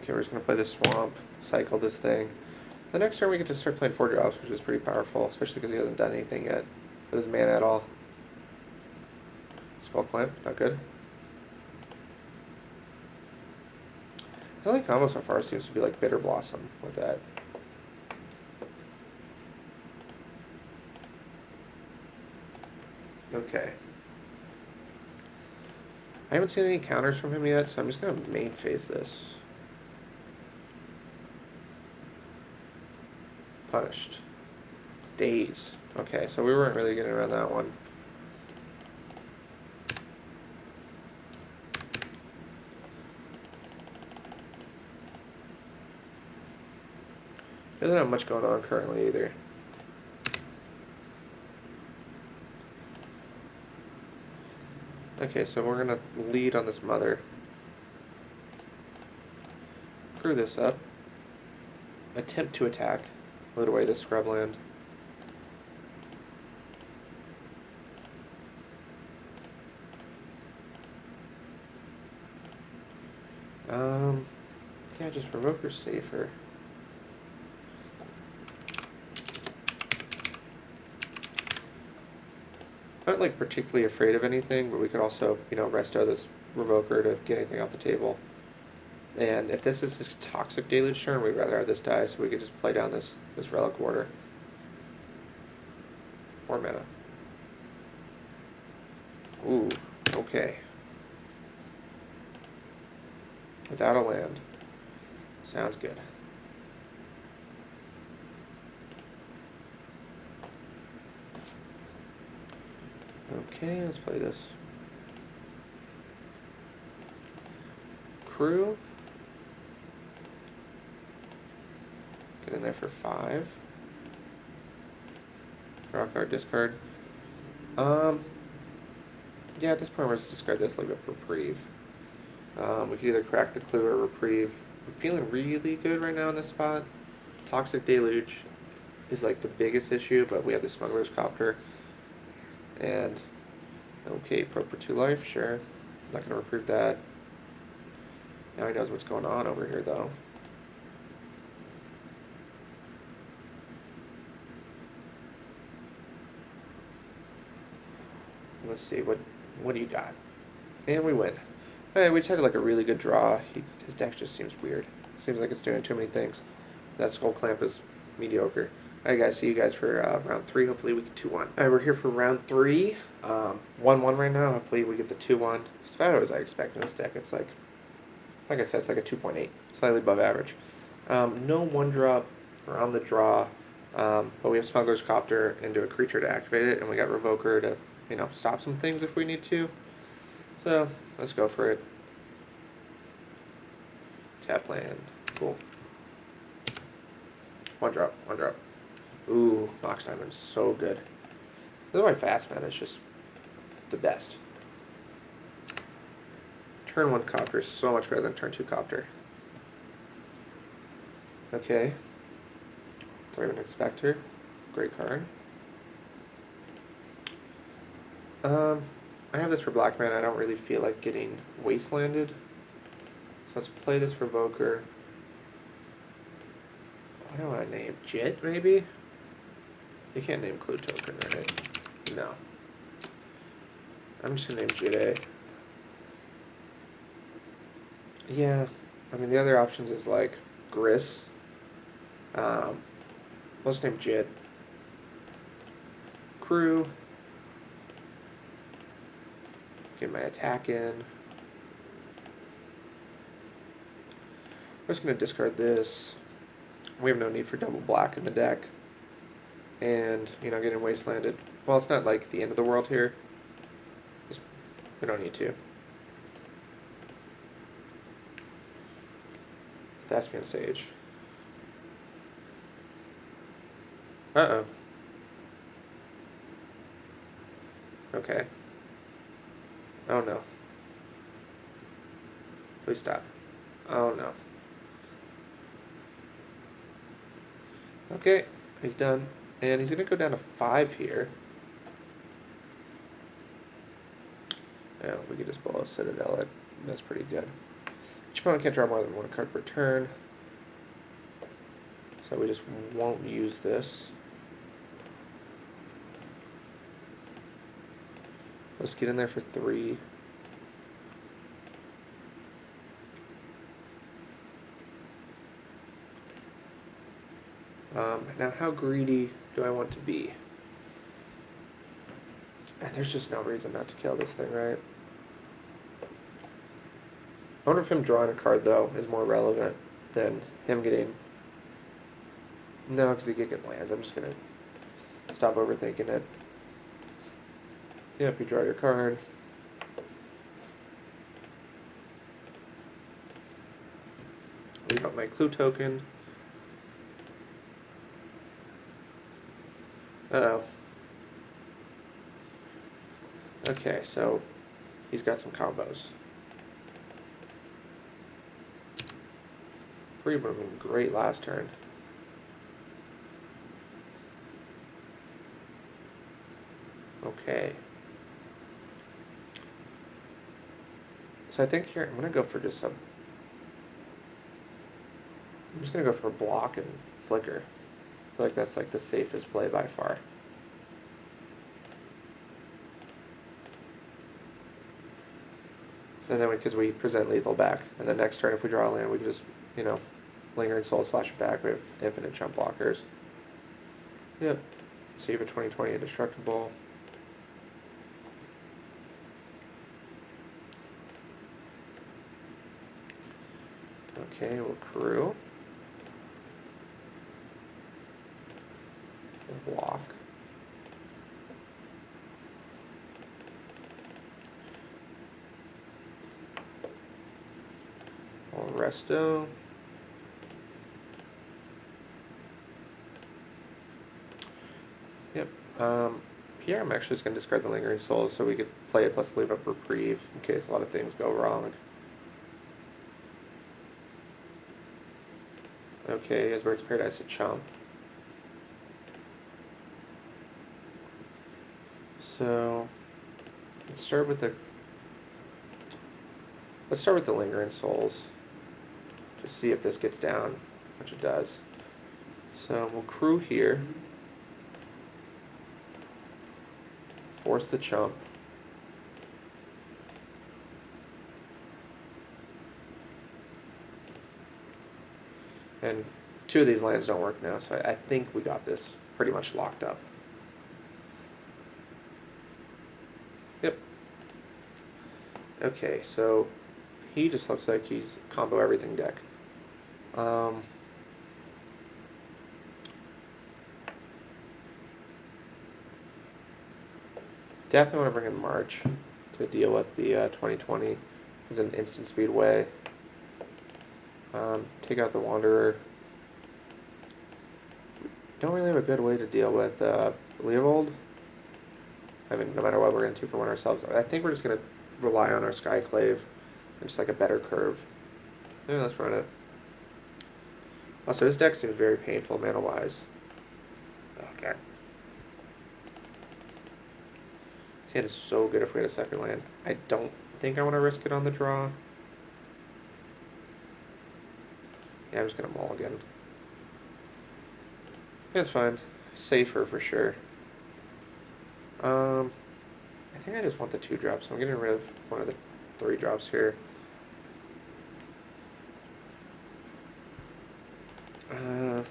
Okay, we're just going to play the Swamp, cycle this thing. The next turn we get to start playing 4 drops, which is pretty powerful, especially because he hasn't done anything yet with his mana at all. Skull Clamp, not good. The only combo so far seems to be like Bitter Blossom with that. Okay. I haven't seen any counters from him yet, so I'm just going to main phase this. Punished. Daze. Okay, so we weren't really getting around that one. Doesn't have much going on currently either. Okay, so we're gonna lead on this Mother. Crew this up. Attempt to attack. Loot away this scrubland. Yeah, just Provoker's safer. Not like particularly afraid of anything, but we could also, resto this Revoker to get anything off the table. And if this is a Toxic Deluge turn, we'd rather have this die, so we could just play down this Relic Warder. 4 mana. Ooh, okay. Without a land. Sounds good. Okay, let's play this. Crew. Get in there for 5. Draw card, discard. Yeah, at this point, we're just discard this, leave it Reprieve. We could either crack the Clue or Reprieve. I'm feeling really good right now in this spot. Toxic Deluge is like the biggest issue, but we have the Smuggler's Copter. And, okay, Pro for 2 life, sure. Not going to reprove that. Now he knows what's going on over here, though. Let's see, what do you got? And we win. Hey, we just had like a really good draw. His deck just seems weird. Seems like it's doing too many things. That Skull Clamp is mediocre. Alright guys, see you guys for round 3. Hopefully we get 2-1. Alright, we're here for round 3. 1-1 right now. Hopefully we get the 2-1. It's about as I expect in this deck. It's like I said, it's like a 2.8. Slightly above average. No 1-drop. We're on the draw. But we have Smuggler's Copter into a creature to activate it. And we got Revoker to, stop some things if we need to. So, let's go for it. Tap land. Cool. 1-drop. 1-drop. Ooh, Mox Diamond's so good. This is why Fast Man is just the best. Turn 1 Copter is so much better than turn 2 Copter. Okay. Raven Inspector. Great card. I have this for black mana. I don't really feel like getting wastelanded. So let's play this Revoker. What do I want to name? Jit, maybe? You can't name Clue Token, right? No. I'm just going to name Jit. Yeah. I mean, the other options is like Gris. Let's name Jit. Crew. Get my attack in. We're just going to discard this. We have no need for double black in the deck. And, getting wastelanded. Well, it's not like the end of the world here. We don't need to. Thespian Sage. Uh-oh. Okay. Oh no. Please stop. Oh no. Okay, he's done. And he's going to go down to 5 here. Yeah, we could just below Citadel it. That's pretty good. Each opponent can't draw more than 1 card per turn. So we just won't use this. Let's get in there for 3. Now, how greedy do I want to be? There's just no reason not to kill this thing, right? I wonder if him drawing a card, though, is more relevant than him getting... No, because he could get lands. I'm just going to stop overthinking it. Yep, you draw your card. Leave out my Clue token. Uh-oh. Okay, so he's got some combos. Free would have been great last turn. Okay. So I think here I'm gonna go for just some. I'm just gonna go for a block and flicker. I feel like that's like the safest play by far. And then because we present lethal back, and then next turn if we draw a land, we can just Lingering Souls, flash it back. We have infinite jump blockers. Yep. Save a 2020 indestructible. Okay, we'll crew. We'll block. We'll resto. Yep. Here I'm actually just going to discard the Lingering Souls so we could play it plus leave up Reprieve in case a lot of things go wrong. Okay, as Bird's Paradise a chump. So let's start with the Lingering Souls. Just see if this gets down, which it does. So we'll crew here. Force the chump. And 2 of these lands don't work now, so I think we got this pretty much locked up. Yep. Okay, so he just looks like he's combo everything deck. Definitely want to bring in March to deal with the 2020 as an instant speed way. Take out the Wanderer. Don't really have a good way to deal with Leovold. I mean, no matter what we're going to 2-for-1 ourselves. I think we're just going to rely on our Skyclave and just like a better curve. Yeah, let's run it. Also, this deck seems very painful mana-wise. Okay. This hand is so good if we had a second land. I don't think I want to risk it on the draw. Yeah, I'm just going to mulligan. That's fine. Safer for sure. I think I just want the 2 drops, so I'm getting rid of one of the 3 drops here. I'm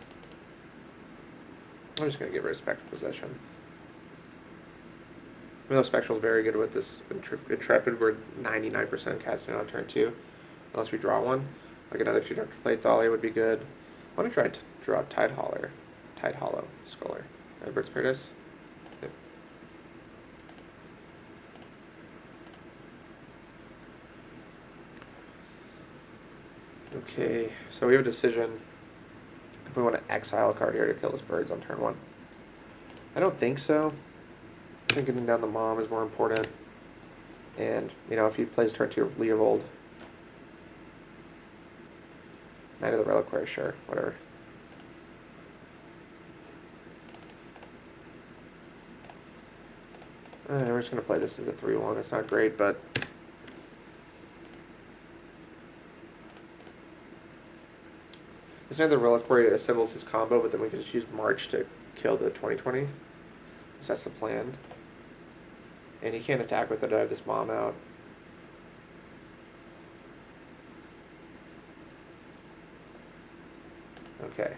just going to get rid of Spectral Possession. Even though Spectral is very good with this Intrepid, we're 99% casting on turn 2. Unless we draw one. Like another 2 Dr. Plate Thalia would be good. I want to try to draw Tide Hollow Scholar. Bird's Paradise. Yep. Okay, so we have a decision if we want to exile a card here to kill his birds on turn 1. I don't think so. I think getting down the Mom is more important. And, you know, if he plays turn 2 of Leovold, Knight of the Reliquary, sure, whatever. We're just going to play this as a 3-1. It's not great, but... This Knight of the Reliquary assembles his combo, but then we can just use March to kill the 2020. Because that's the plan. And he can't attack with it. I have this Mom out. Okay.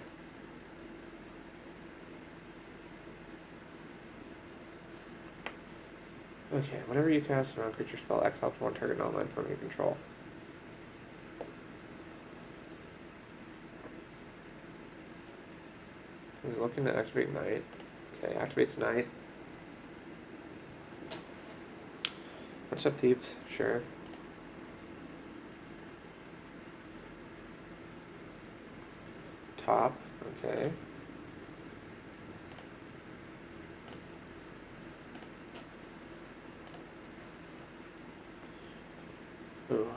Okay, whenever you cast a non-creature spell, exile to 1 target non-land permanent you control. He's looking to activate Knight. Okay, activates Knight. What's up, Thieves? Sure. Top. Okay. Ooh.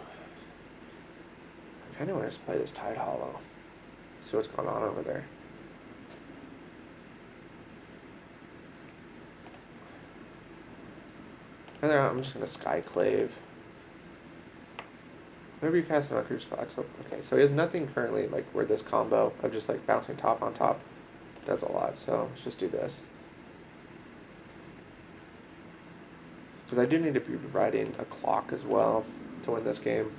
I kind of want to play this Tide Hollow. See what's going on over there. I'm just going to Skyclave. Whenever you cast an non-creature spell, excellent. Okay, so he has nothing currently like where this combo of just like bouncing top on top does a lot. So let's just do this. Because I do need to be providing a clock as well to win this game.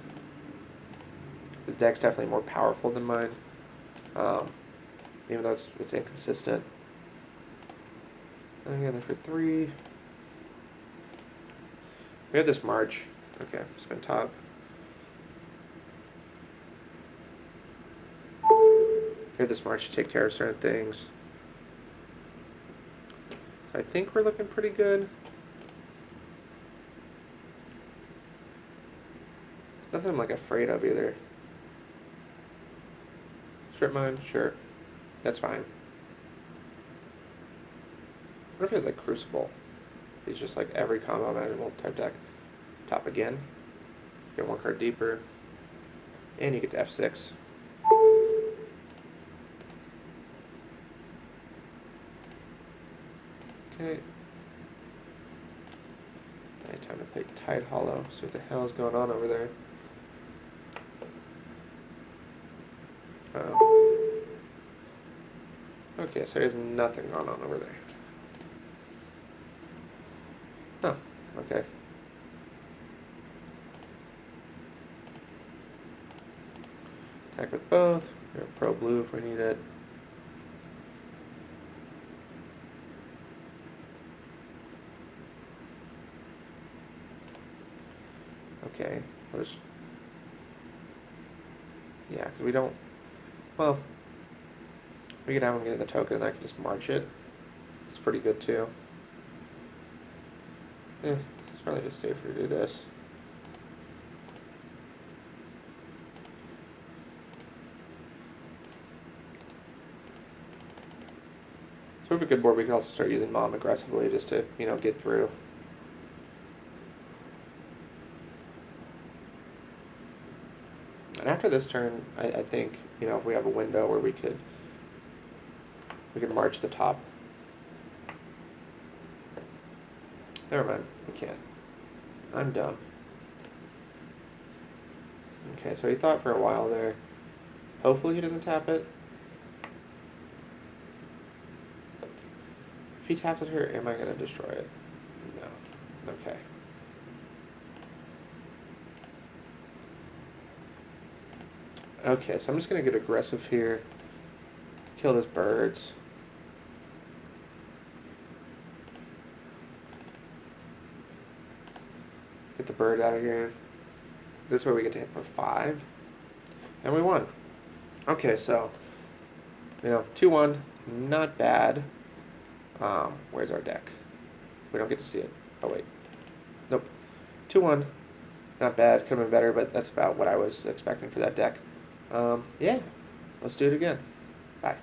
His deck's definitely more powerful than mine, even though it's inconsistent. And again, for 3. We have this March. Okay, spin top. We have this March to take care of certain things. So I think we're looking pretty good. Nothing I'm like afraid of either. Strip mine, sure. That's fine. What if he has like Crucible? He's just like every combo manageable type deck. Top again. Get 1 card deeper. And you get to F6. Okay. Alright, time to play Tide Hollow. See what the hell is going on over there. Oh. Okay, so there's nothing going on over there. Oh, okay. Attack with both. We have Pro Blue if we need it. Okay, we'll just... Yeah, because we don't... Well, we could have him get the token and I could just march it. It's pretty good too. It's probably just safer to do this. So if we have a good board, we can also start using Mom aggressively just to, get through. And after this turn, I think, if we have a window where we could march the top. Never mind, we can't. I'm dumb. Okay, so he thought for a while there. Hopefully he doesn't tap it. If he taps it here, am I going to destroy it? No. Okay. Okay, so I'm just going to get aggressive here. Kill those birds. Get the bird out of here. This is where we get to hit for 5. And we won. Okay, so, 2-1, not bad. Where's our deck? We don't get to see it. Oh, wait. Nope. 2-1, not bad. Could have been better, but that's about what I was expecting for that deck. Yeah, let's do it again. Bye.